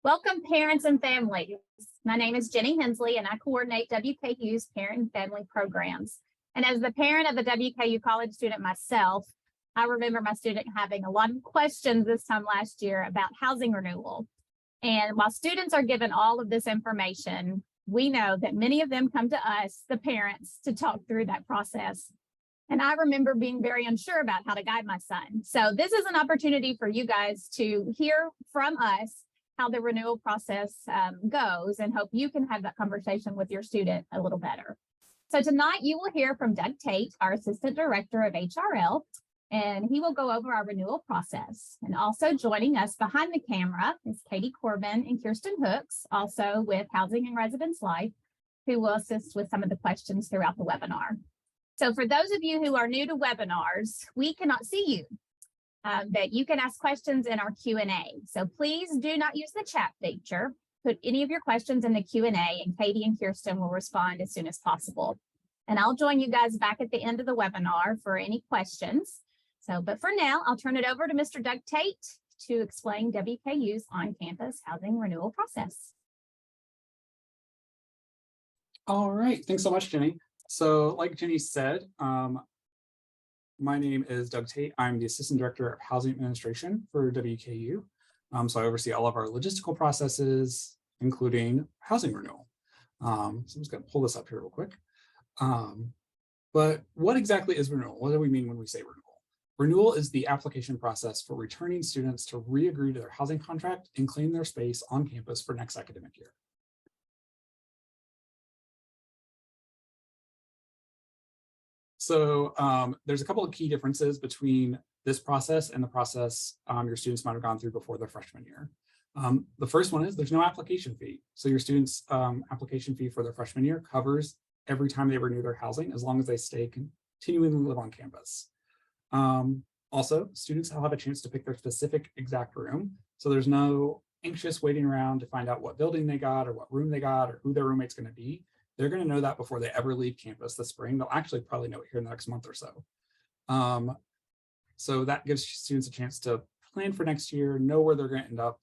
Welcome, parents and families. My name is Jenny Hensley, and I coordinate WKU's parent and family programs. And as the parent of a WKU college student myself, I remember my student having a lot of questions this time last year about housing renewal. And while students are given all of this information, we know that many of them come to us, the parents, to talk through that process. And I remember being very unsure about how to guide my son. So this is an opportunity for you guys to hear from us how the renewal process goes, and hope you can have that conversation with your student a little better. So tonight you will hear from Doug Tate, our Assistant Director of HRL, and he will go over our renewal process. And also joining us behind the camera is Katie Corbin and Kirsten Hooks, also with Housing and Residence Life, who will assist with some of the questions throughout the webinar. So for those of you who are new to webinars, we cannot see you. But you can ask questions in our Q&A. So please do not use the chat feature. Put any of your questions in the Q&A, and Katie and Kirsten will respond as soon as possible. And I'll join you guys back at the end of the webinar for any questions. But for now, I'll turn it over to Mr. Doug Tate to explain WKU's on-campus housing renewal process. All right, thanks so much, Jenny. So like Jenny said, my name is Doug Tate. I'm the Assistant Director of Housing Administration for WKU. So I oversee all of our logistical processes, including housing renewal. So I'm just going to pull this up here real quick. But what exactly is renewal? What do we mean when we say renewal? Renewal is the application process for returning students to re-agree to their housing contract and claim their space on campus for next academic year. So there's a couple of key differences between this process and the process your students might have gone through before their freshman year. The first one is there's no application fee. So your students' application fee for their freshman year covers every time they renew their housing, as long as they stay continuing to live on campus. Also, students will have a chance to pick their specific exact room. So there's no anxious waiting around to find out what building they got or what room they got or who their roommate's going to be. They're going to know that before they ever leave campus this spring. They'll actually probably know it here in the next month or so. So that gives students a chance to plan for next year, know where they're going to end up,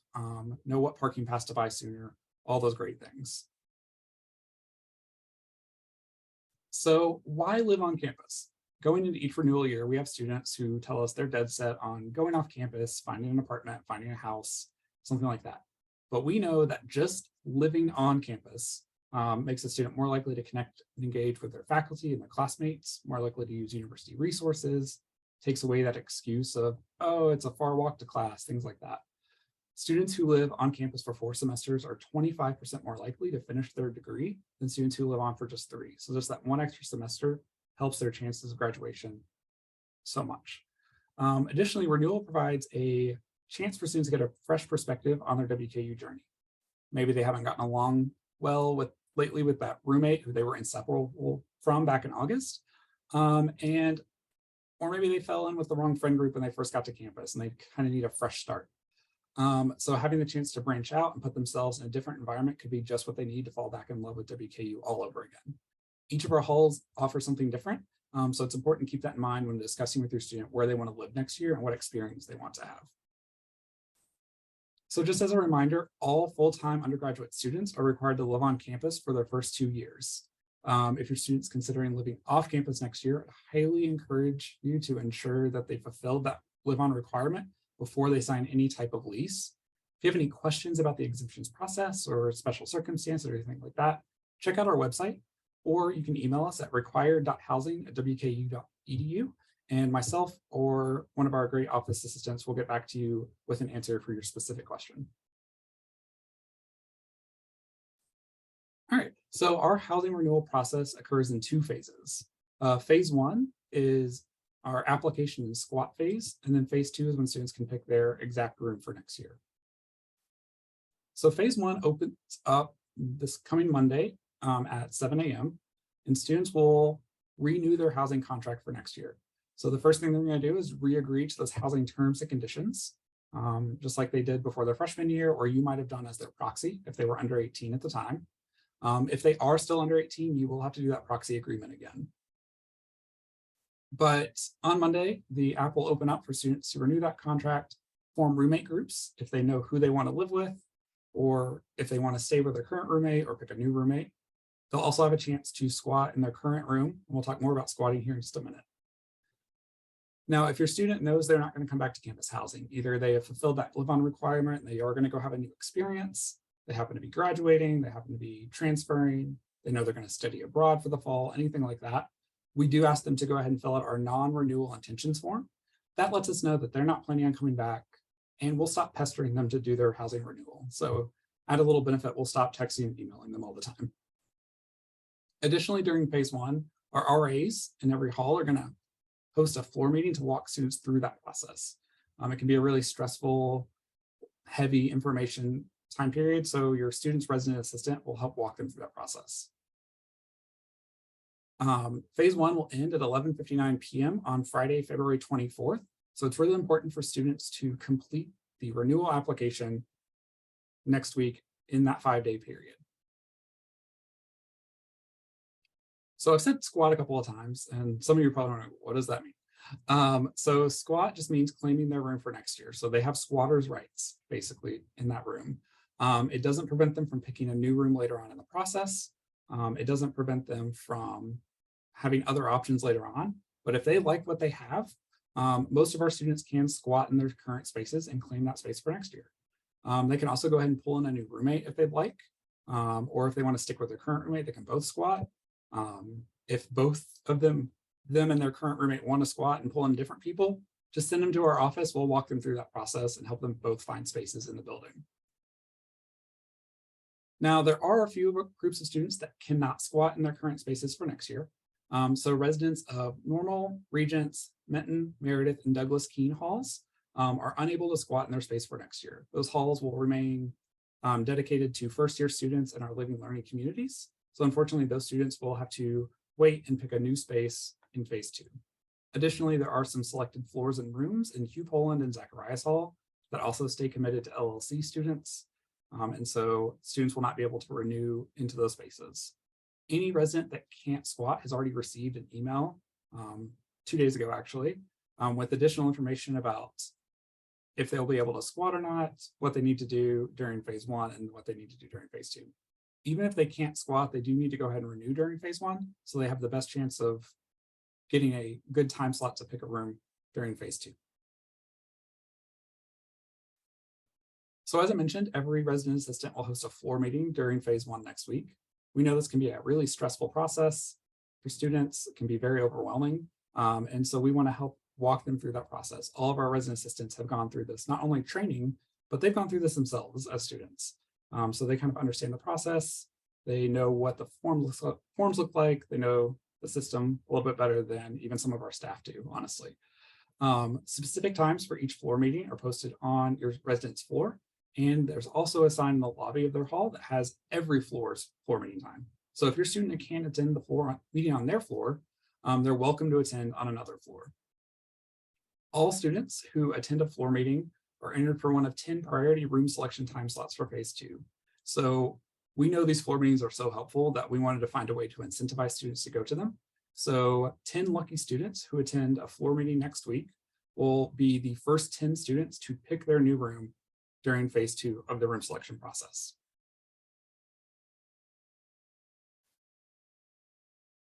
know what parking pass to buy sooner, all those great things. So why live on campus? Going into each renewal year, we have students who tell us they're dead set on going off campus, finding an apartment, finding a house, something like that. But we know that just living on campus makes a student more likely to connect and engage with their faculty and their classmates, more likely to use university resources, takes away that excuse of, oh, it's a far walk to class, things like that. Students who live on campus for 4 semesters are 25% more likely to finish their degree than students who live on for just 3. So just that one extra semester helps their chances of graduation so much. Additionally, renewal provides a chance for students to get a fresh perspective on their WKU journey. Maybe they haven't gotten along well lately with that roommate who they were inseparable from back in August. Or maybe they fell in with the wrong friend group when they first got to campus and they kind of need a fresh start. So having the chance to branch out and put themselves in a different environment could be just what they need to fall back in love with WKU all over again. Each of our halls offers something different. So it's important to keep that in mind when discussing with your student where they want to live next year and what experience they want to have. So just as a reminder, all full-time undergraduate students are required to live on campus for their first 2 years. If your student's considering living off campus next year, I highly encourage you to ensure that they fulfilled that live-on requirement before they sign any type of lease. If you have any questions about the exemptions process or special circumstances or anything like that, check out our website, or you can email us at required.housing@wku.edu. And myself or one of our great office assistants will get back to you with an answer for your specific question. All right, so our housing renewal process occurs in 2 phases. Phase 1 is our application and Squa phase, and then phase 2 is when students can pick their exact room for next year. So phase 1 opens up this coming Monday at 7 a.m. and students will renew their housing contract for next year. So the first thing they're going to do is re-agree to those housing terms and conditions, just like they did before their freshman year, or you might have done as their proxy if they were under 18 at the time. If they are still under 18, you will have to do that proxy agreement again. But on Monday, the app will open up for students to renew that contract, form roommate groups if they know who they want to live with, or if they want to stay with their current roommate or pick a new roommate. They'll also have a chance to squat in their current room. And we'll talk more about squatting here in just a minute. Now, if your student knows they're not going to come back to campus housing, either they have fulfilled that live-on requirement and they are going to go have a new experience, they happen to be graduating, they happen to be transferring, they know they're going to study abroad for the fall, anything like that, we do ask them to go ahead and fill out our non-renewal intentions form. That lets us know that they're not planning on coming back, and we'll stop pestering them to do their housing renewal. So add a little benefit, we'll stop texting and emailing them all the time. Additionally, during phase one, our RAs in every hall are going to host a floor meeting to walk students through that process. It can be a really stressful, heavy information time period. So your student's resident assistant will help walk them through that process. Phase one will end at 11:59 p.m. on Friday, February 24th. So it's really important for students to complete the renewal application next week in that 5-day period. So I've said squat a couple of times, and some of you are probably wondering, what does that mean? So squat just means claiming their room for next year. So they have squatters' rights, basically, in that room. It doesn't prevent them from picking a new room later on in the process. It doesn't prevent them from having other options later on. But if they like what they have, most of our students can squat in their current spaces and claim that space for next year. They can also go ahead and pull in a new roommate if they'd like, or if they want to stick with their current roommate, they can both squat. If both of them and their current roommate want to squat and pull in different people, just send them to our office. We'll walk them through that process and help them both find spaces in the building. Now, there are a few groups of students that cannot squat in their current spaces for next year. So residents of Normal, Regents, Menton, Meredith, and Douglas Keene halls are unable to squat in their space for next year. Those halls will remain dedicated to first-year students in our living learning communities. So unfortunately, those students will have to wait and pick a new space in phase two. Additionally, there are some selected floors and rooms in Hugh Poland and Zacharias Hall that also stay committed to LLC students. And so students will not be able to renew into those spaces. Any resident that can't squat has already received an email 2 days ago, actually, with additional information about if they'll be able to squat or not, what they need to do during phase one, and what they need to do during phase two. Even if they can't squat, they do need to go ahead and renew during phase one, so they have the best chance of getting a good time slot to pick a room during phase two. So as I mentioned, every resident assistant will host a floor meeting during phase one next week. We know this can be a really stressful process for students. It can be very overwhelming. And so we want to help walk them through that process. All of our resident assistants have gone through this, not only training, but they've gone through this themselves as students. So they kind of understand the process. They know what the forms look like. They know the system a little bit better than even some of our staff do, honestly. Specific times for each floor meeting are posted on your residence floor. And there's also a sign in the lobby of their hall that has every floor's floor meeting time. So if your student can't attend the floor meeting on their floor, they're welcome to attend on another floor. All students who attend a floor meeting are entered for one of 10 priority room selection time slots for phase two. So we know these floor meetings are so helpful that we wanted to find a way to incentivize students to go to them. So 10 lucky students who attend a floor meeting next week will be the first 10 students to pick their new room during phase two of the room selection process.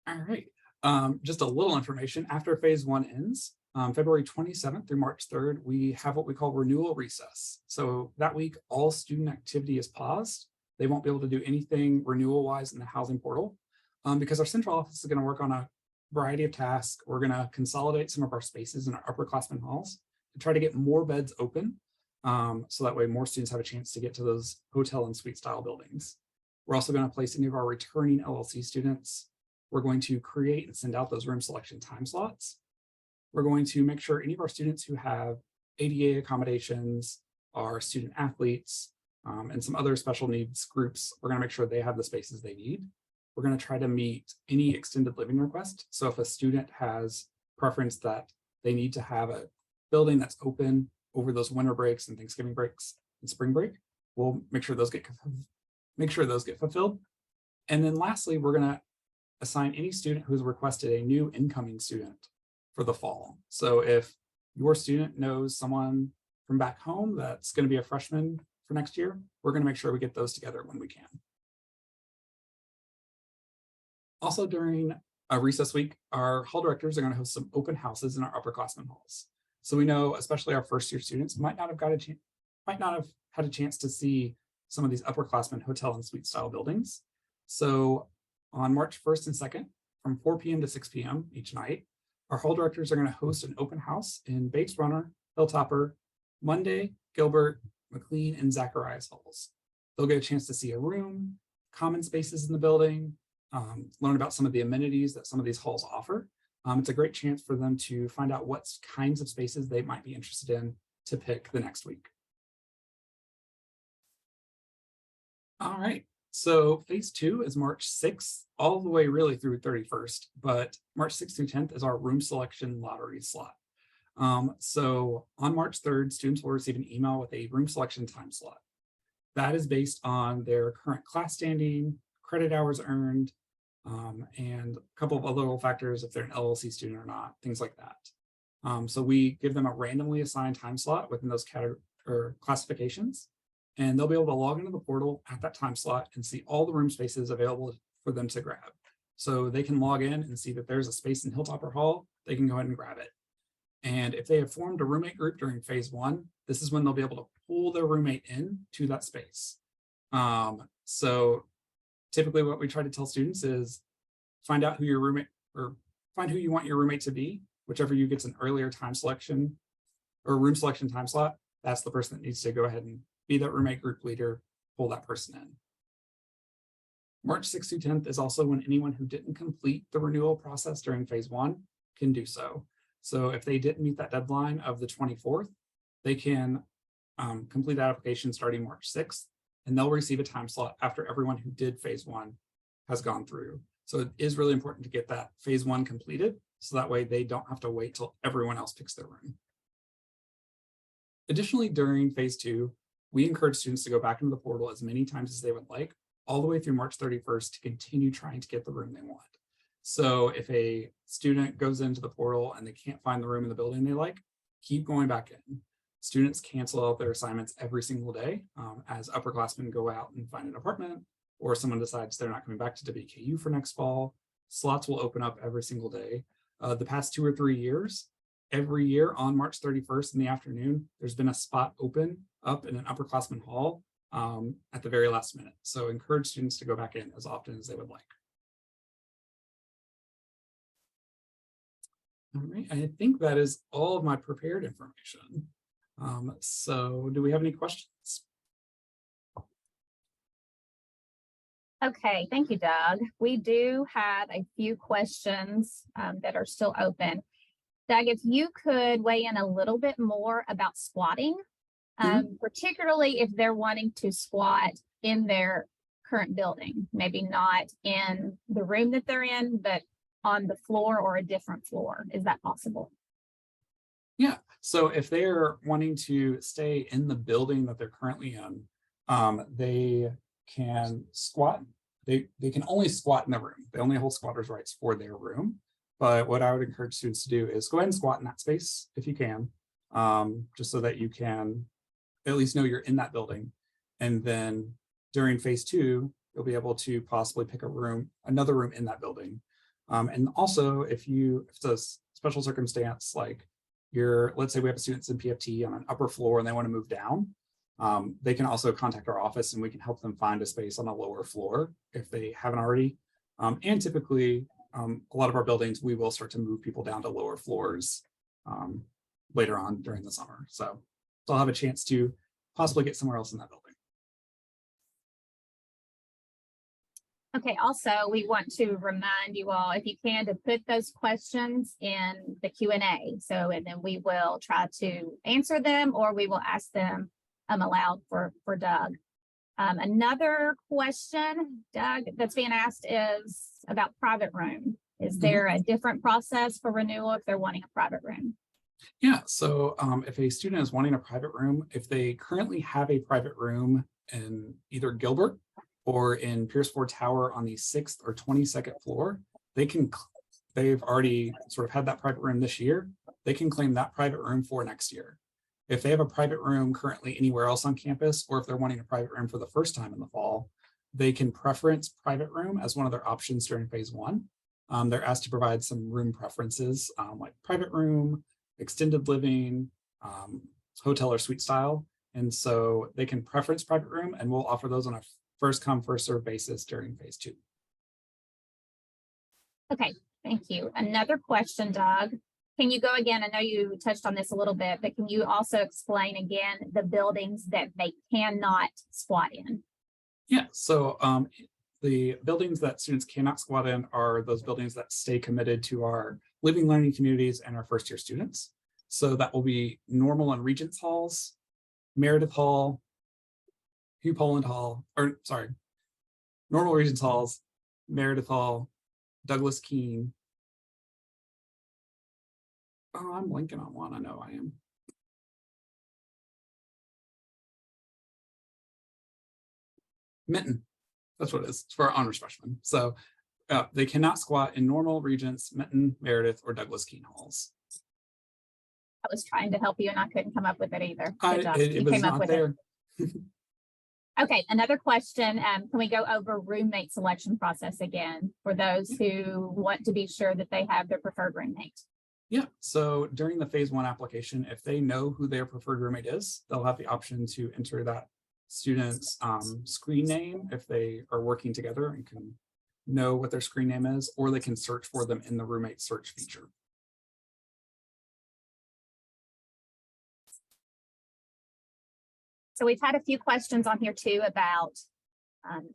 All right, just a little information. After phase one ends, February 27th through March 3rd, we have what we call renewal recess. So that week, all student activity is paused. They won't be able to do anything renewal-wise in the housing portal because our central office is going to work on a variety of tasks. We're going to consolidate some of our spaces in our upperclassmen halls to try to get more beds open. So that way more students have a chance to get to those hotel and suite style buildings. We're also going to place any of our returning LLC students. We're going to create and send out those room selection time slots. We're going to make sure any of our students who have ADA accommodations, are student athletes, and some other special needs groups, we're going to make sure they have the spaces they need. We're going to try to meet any extended living request. So if a student has preference that they need to have a building that's open over those winter breaks and Thanksgiving breaks and spring break, we'll make sure those get fulfilled. And then lastly, we're going to assign any student who's requested a new incoming student for the fall. So if your student knows someone from back home that's going to be a freshman for next year, we're going to make sure we get those together when we can. Also, during a recess week, our hall directors are going to host some open houses in our upperclassmen halls. So we know, especially our first year students might not have had a chance to see some of these upperclassmen hotel and suite style buildings. So on March 1st and 2nd, from 4 p.m. to 6 p.m. each night, our hall directors are going to host an open house in Bates Runner, Hilltopper, Monday, Gilbert, McLean, and Zacharias halls. They'll get a chance to see a room, common spaces in the building, learn about some of the amenities that some of these halls offer. It's a great chance for them to find out what kinds of spaces they might be interested in to pick the next week. All right, so phase 2 is March 6th, all the way really through 31st, but March 6th through 10th is our room selection lottery slot. So on March 3rd, students will receive an email with a room selection time slot. That is based on their current class standing, credit hours earned, and a couple of other little factors if they're an LLC student or not, things like that. So we give them a randomly assigned time slot within those category or classifications, and they'll be able to log into the portal at that time slot and see all the room spaces available for them to grab. So they can log in and see that there's a space in Hilltopper Hall, they can go ahead and grab it. And if they have formed a roommate group during phase 1, this is when they'll be able to pull their roommate in to that space. So typically what we try to tell students is find out who your roommate, or find who you want your roommate to be, whichever you gets an earlier time selection or room selection time slot, that's the person that needs to go ahead and be that roommate group leader, pull that person in. March 6th through 10th is also when anyone who didn't complete the renewal process during phase 1 can do so. So if they didn't meet that deadline of the 24th, they can complete that application starting March 6th, and they'll receive a time slot after everyone who did phase 1 has gone through. So it is really important to get that phase 1 completed, so that way they don't have to wait till everyone else picks their room. Additionally, during phase 2, we encourage students to go back into the portal as many times as they would like, all the way through March 31st to continue trying to get the room they want. So if a student goes into the portal and they can't find the room in the building they like, keep going back in. Students cancel out their assignments every single day as upperclassmen go out and find an apartment, or someone decides they're not coming back to WKU for next fall. Slots will open up every single day. The past 2 or 3 years, every year on March 31st in the afternoon, there's been a spot open up in an upperclassman hall at the very last minute. So encourage students to go back in as often as they would like. All right, I think that is all of my prepared information. So do we have any questions? Okay, thank you, Doug. We do have a few questions that are still open. Doug, if you could weigh in a little bit more about squatting, particularly if they're wanting to squat in their current building, maybe not in the room that they're in, but on the floor or a different floor. Is that possible? Yeah, so if they're wanting to stay in the building that they're currently in, they can squat. They can only squat in the room. They only hold squatters' rights for their room. But what I would encourage students to do is go ahead and squat in that space if you can, just so that you can at least know you're in that building. And then during phase 2, you'll be able to possibly pick a room, another room in that building. And also if it's a special circumstance, like let's say we have students in PFT on an upper floor and they want to move down, they can also contact our office and we can help them find a space on a lower floor if they haven't already. And typically, a lot of our buildings, we will start to move people down to lower floors later on during the summer. So they'll have a chance to possibly get somewhere else in that building. Okay, also, we want to remind you all, if you can, to put those questions in the Q&A. So, and then we will try to answer them, or we will ask them aloud for Doug. Another question, Doug, that's being asked is about private room. Is there a different process for renewal if they're wanting a private room? Yeah, so if a student is wanting a private room, if they currently have a private room in either Gilbert or in Pierce Ford Tower on the 6th or 22nd floor, they've already sort of had that private room this year. They can claim that private room for next year. If they have a private room currently anywhere else on campus, or if they're wanting a private room for the first time in the fall, they can preference private room as one of their options during phase one. They're asked to provide some room preferences like private room, extended living, hotel or suite style. And so they can preference private room, and we'll offer those on a first come, first serve basis during phase two. Okay, thank you. Another question, Doug. Can you go again? I know you touched on this a little bit, but can you also explain again the buildings that they cannot squat in? Yeah, so the buildings that students cannot squat in are those buildings that stay committed to our living learning communities and our first year students. So that will be Normal and Regents Halls, Meredith Hall, Hugh Poland Hall, or sorry, Normal Regents Halls, Meredith Hall, Douglas Keene. Oh, I'm blanking on one. I know I am. Minton. That's what it is. It's for our honors freshmen. So they cannot squat in Normal, Regents, Minton, Meredith, or Douglas Keene halls. I was trying to help you and I couldn't come up with it either. It was not there. Okay, another question. Can we go over roommate selection process again for those who want to be sure that they have their preferred roommate? Yeah, so during the phase one application, if they know who their preferred roommate is, they'll have the option to enter that student's screen name if they are working together and can know what their screen name is, or they can search for them in the roommate search feature. So we've had a few questions on here too about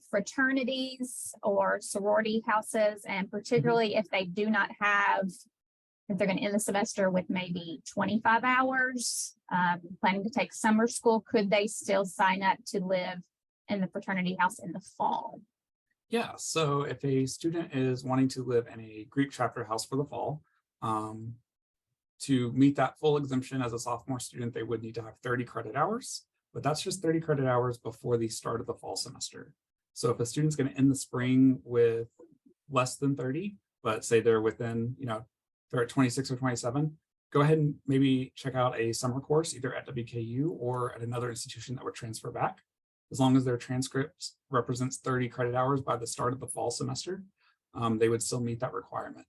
fraternities or sorority houses, and particularly if they do not have, if they're going to end the semester with maybe 25 hours, planning to take summer school, could they still sign up to live in the fraternity house in the fall? Yeah, so if a student is wanting to live in a Greek chapter house for the fall, to meet that full exemption as a sophomore student, they would need to have 30 credit hours, but that's just 30 credit hours before the start of the fall semester. So if a student's going to end the spring with less than 30, but say they're within, they're at 26 or 27, go ahead and maybe check out a summer course either at WKU or at another institution that would transfer back. As long as their transcript represents 30 credit hours by the start of the fall semester, they would still meet that requirement.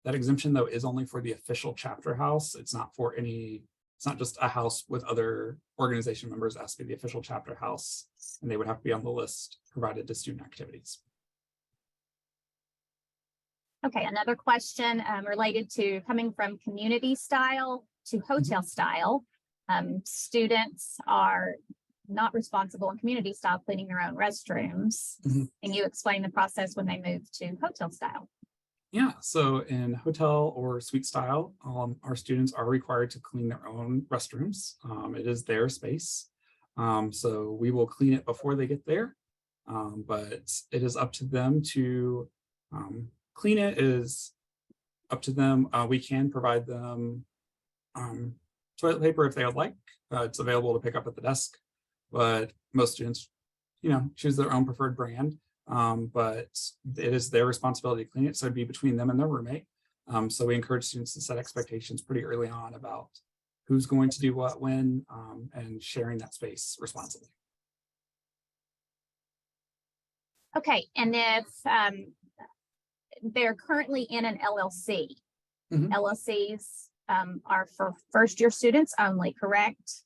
That exemption, though, is only for the official chapter house. It's not for any, it's not just a house with other organization members. It has to be the official chapter house, and they would have to be on the list provided to student activities. Okay, another question related to coming from community style to hotel style. Students are not responsible in community style cleaning their own restrooms. Can you explain the process when they move to hotel style? Yeah, so in hotel or suite style, our students are required to clean their own restrooms. It is their space. So we will clean it before they get there, but it is up to them to clean it. It is up to them. We can provide them toilet paper if they would like. It's available to pick up at the desk, but most students, choose their own preferred brand. But it is their responsibility to clean it. So it'd be between them and their roommate. So we encourage students to set expectations pretty early on about who's going to do what, when, and sharing that space responsibly. Okay, and if they're currently in an LLC, LLCs are for first year students only, correct?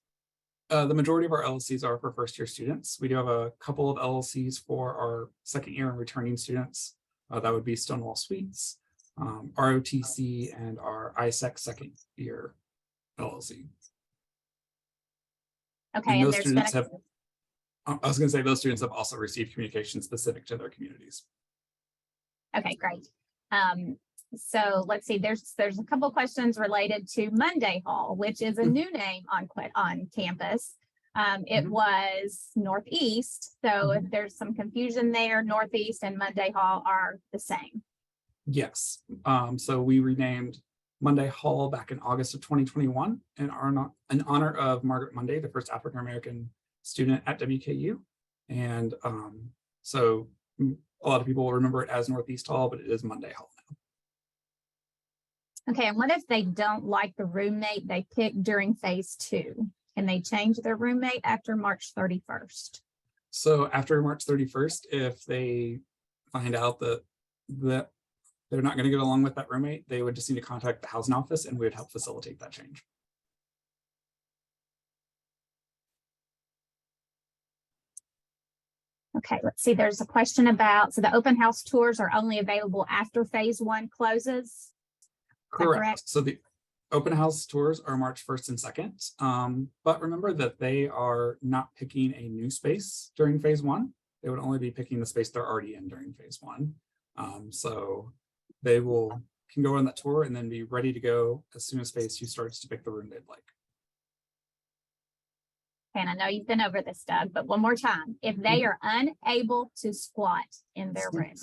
The majority of our LLCs are for first year students. We do have a couple of LLCs for our second year and returning students. That would be Stonewall Suites, ROTC, and our ISEC second year LLC. Okay, and those students have, I was going to say those students have also received communication specific to their communities. Okay, great. So let's see, there's a couple of questions related to Monday Hall, which is a new name on campus. It was Northeast. So if there's some confusion there, Northeast and Monday Hall are the same. Yes. So we renamed Monday Hall back in August of 2021 in honor of Margaret Monday, the first African-American student at WKU. And so a lot of people will remember it as Northeast Hall, but it is Monday Hall now. Okay, and what if they don't like the roommate they picked during phase two? Can they change their roommate after March 31st? So after March 31st, if they find out that they're not going to get along with that roommate, they would just need to contact the housing office and we would help facilitate that change. Okay, let's see. There's a question about, so the open house tours are only available after phase 1 closes? Correct. So the open house tours are March 1st and 2nd. But remember that they are not picking a new space during phase 1. They would only be picking the space they're already in during phase 1. So they can go on that tour and then be ready to go as soon as phase 2 starts to pick the room they'd like. And I know you've been over this, Doug, but one more time. If they are unable to squat in their room.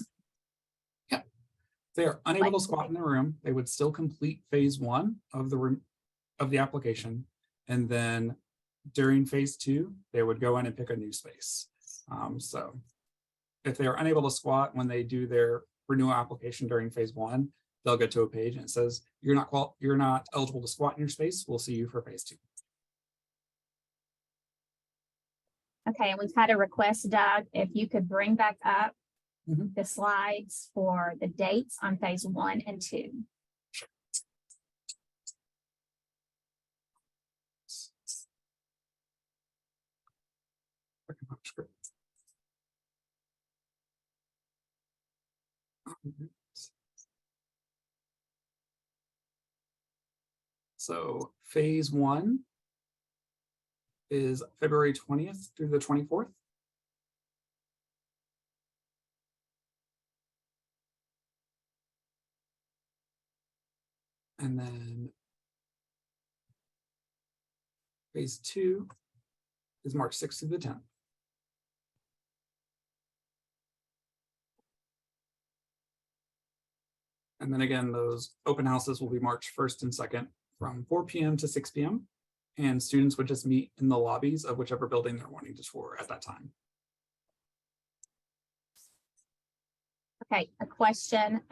Yeah. If they are unable to squat in the room, they would still complete phase 1 of the room of the application. And then during phase 2, they would go in and pick a new space. So if they are unable to squat when they do their renewal application during phase 1, they'll get to a page and it says, you're not eligible to squat in your space. We'll see you for phase 2. Okay, and we've had a request, Doug, if you could bring back up the slides for the dates on phase 1 and 2. So phase 1 is February 20th through the 24th. And then phase 2 is March 6th through the 10th. And then again, those open houses will be March 1st and 2nd from 4 p.m. to 6 p.m. And students would just meet in the lobbies of whichever building they're wanting to tour at that time. Okay, a question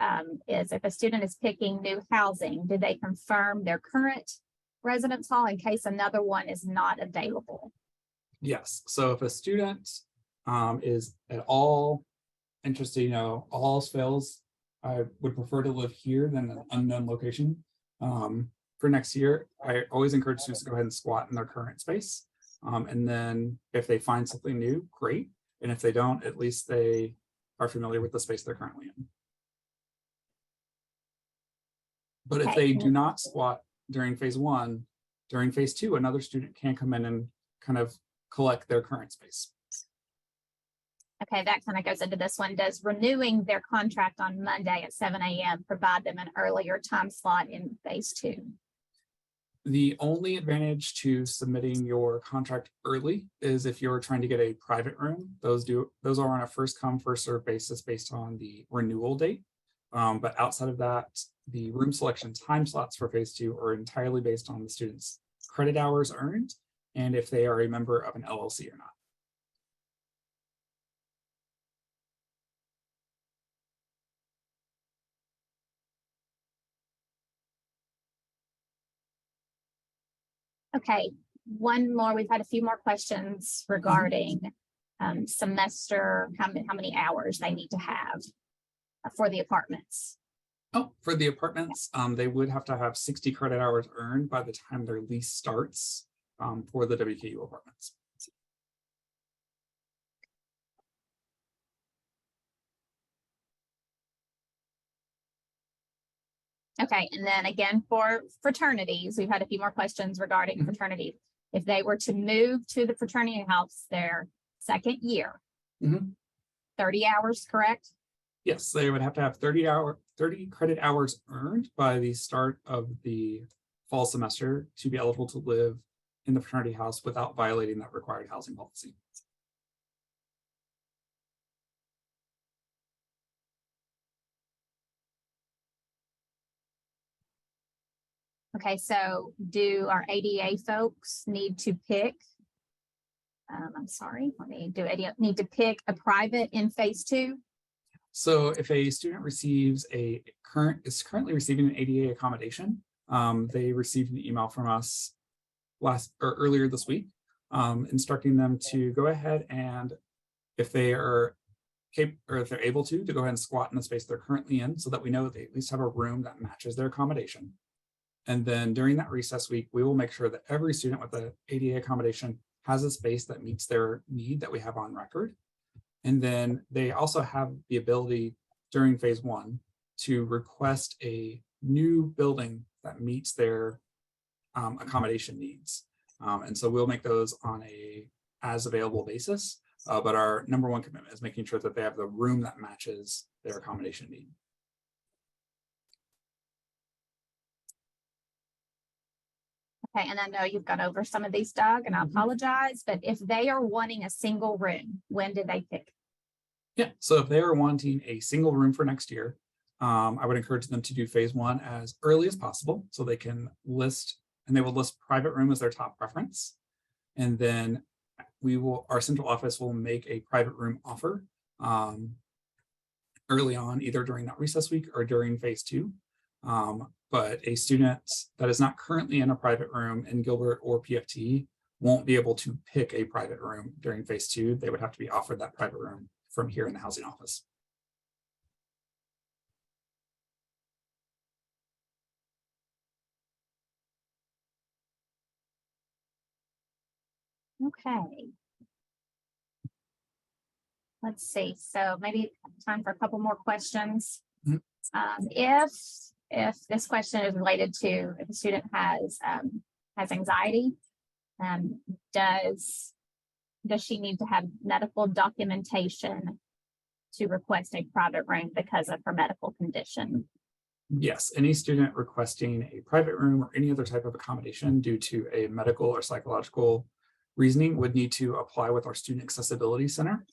is if a student is picking new housing, do they confirm their current residence hall in case another one is not available? Yes, so if a student is at all interested, all else fails, I would prefer to live here than an unknown location. For next year, I always encourage students to go ahead and squat in their current space. And then if they find something new, great. And if they don't, at least they are familiar with the space they're currently in. But if they do not squat during phase 1, during phase 2, another student can come in and kind of collect their current space. Okay, that kind of goes into this one. Does renewing their contract on Monday at 7 a.m. provide them an earlier time slot in phase 2? The only advantage to submitting your contract early is if you're trying to get a private room. Those are on a first come, first serve basis based on the renewal date. But outside of that, the room selection time slots for phase 2 are entirely based on the students' credit hours earned and if they are a member of an LLC or not. Okay, one more. We've had a few more questions regarding semester, how many hours they need to have for the apartments. Oh, for the apartments, they would have to have 60 credit hours earned by the time their lease starts for the WKU apartments. Okay, and then again for fraternities, we've had a few more questions regarding fraternities. If they were to move to the fraternity house their second year, 30 hours, correct? Yes, they would have to have 30 credit hours earned by the start of the fall semester to be eligible to live in the fraternity house without violating that required housing policy. Okay, so do our ADA folks need to pick? I'm sorry, need to pick a private in phase 2? So if a student receives is currently receiving an ADA accommodation, they receive an email from us earlier this week, instructing them to go ahead and if they are or if they're able to go ahead and squat in the space they're currently in so that we know that they at least have a room that matches their accommodation. And then during that recess week, we will make sure that every student with the ADA accommodation has a space that meets their need that we have on record. And then they also have the ability during phase one to request a new building that meets their accommodation needs. And so we'll make those on a as available basis. But our number one commitment is making sure that they have the room that matches their accommodation need. Okay, and I know you've gone over some of these, Doug, and I apologize, but if they are wanting a single room, when do they pick? Yeah, so if they are wanting a single room for next year, I would encourage them to do phase one as early as possible so they can list, and they will list private room as their top preference. And then our central office will make a private room offer early on, either during that recess week or during phase two. But a student that is not currently in a private room in Gilbert or PFT won't be able to pick a private room during phase two. They would have to be offered that private room from here in the housing office. Okay. Let's see. So maybe time for a couple more questions. If this question is related to if a student has anxiety, does she need to have medical documentation to request a private room because of her medical condition? Yes, any student requesting a private room or any other type of accommodation due to a medical or psychological reasoning would need to apply with our Student Accessibility Center.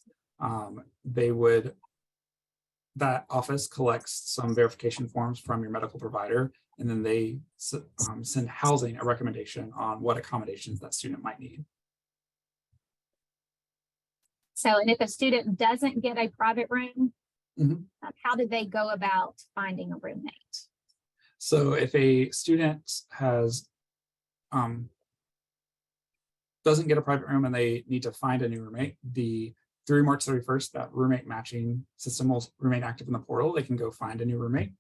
That office collects some verification forms from your medical provider, and then they send housing a recommendation on what accommodations that student might need. So, and if a student doesn't get a private room, how do they go about finding a roommate? So if a student doesn't get a private room and they need to find a new roommate, through March 31st, that roommate matching system will remain active in the portal. They can go find a new roommate,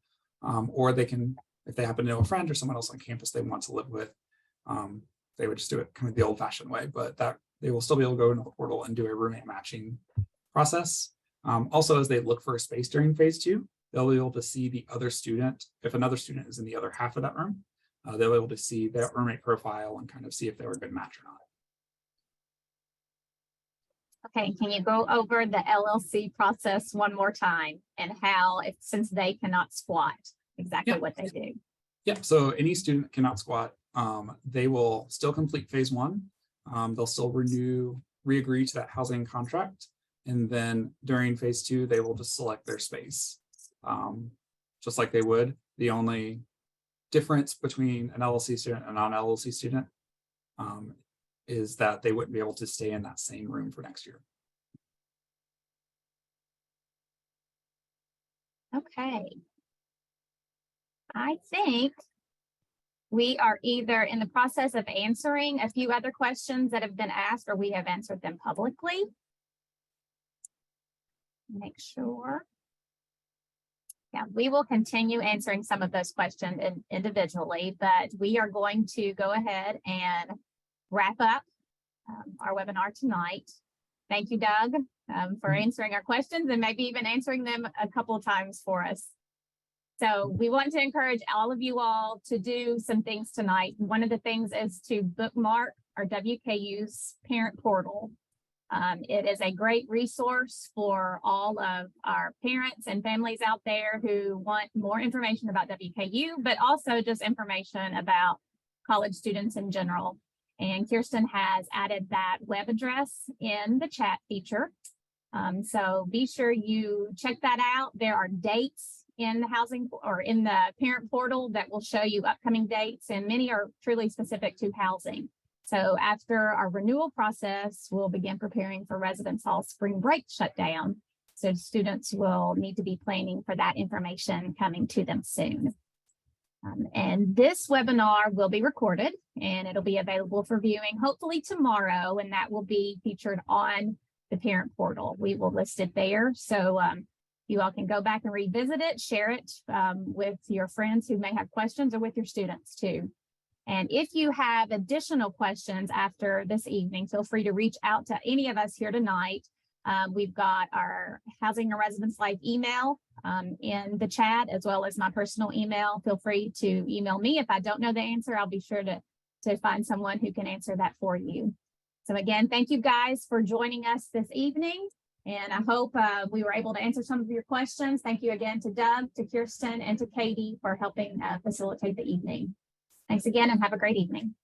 or they can, if they happen to know a friend or someone else on campus they want to live with, they would just do it kind of the old-fashioned way, but that they will still be able to go into the portal and do a roommate matching process. Also, as they look for a space during phase two, they'll be able to see the other student. If another student is in the other half of that room, they'll be able to see their roommate profile and kind of see if they were a good match or not. Okay, can you go over the LLC process one more time and how, since they cannot squat, exactly what they do? Yeah, so any student cannot squat. They will still complete phase one. They'll still re-agree to that housing contract. And then during phase two, they will just select their space, just like they would. The only difference between an LLC student and a non-LLC student is that they wouldn't be able to stay in that same room for next year. Okay. I think we are either in the process of answering a few other questions that have been asked, or we have answered them publicly. Make sure. Yeah, we will continue answering some of those questions individually, but we are going to go ahead and wrap up our webinar tonight. Thank you, Doug, for answering our questions and maybe even answering them a couple of times for us. So we want to encourage all of you all to do some things tonight. One of the things is to bookmark our WKU's parent portal. It is a great resource for all of our parents and families out there who want more information about WKU, but also just information about college students in general. And Kirsten has added that web address in the chat feature. So be sure you check that out. There are dates in the housing or in the parent portal that will show you upcoming dates, and many are truly specific to housing. So after our renewal process, we'll begin preparing for Residence Hall spring break shutdown. So students will need to be planning for that information coming to them soon. And this webinar will be recorded and it'll be available for viewing hopefully tomorrow, and that will be featured on the parent portal. We will list it there. So you all can go back and revisit it, share it with your friends who may have questions, or with your students too. And if you have additional questions after this evening, feel free to reach out to any of us here tonight. We've got our Housing and Residence Life email in the chat, as well as my personal email. Feel free to email me. If I don't know the answer, I'll be sure to find someone who can answer that for you. So again, thank you guys for joining us this evening. And I hope we were able to answer some of your questions. Thank you again to Doug, to Kirsten, and to Katie for helping facilitate the evening. Thanks again and have a great evening.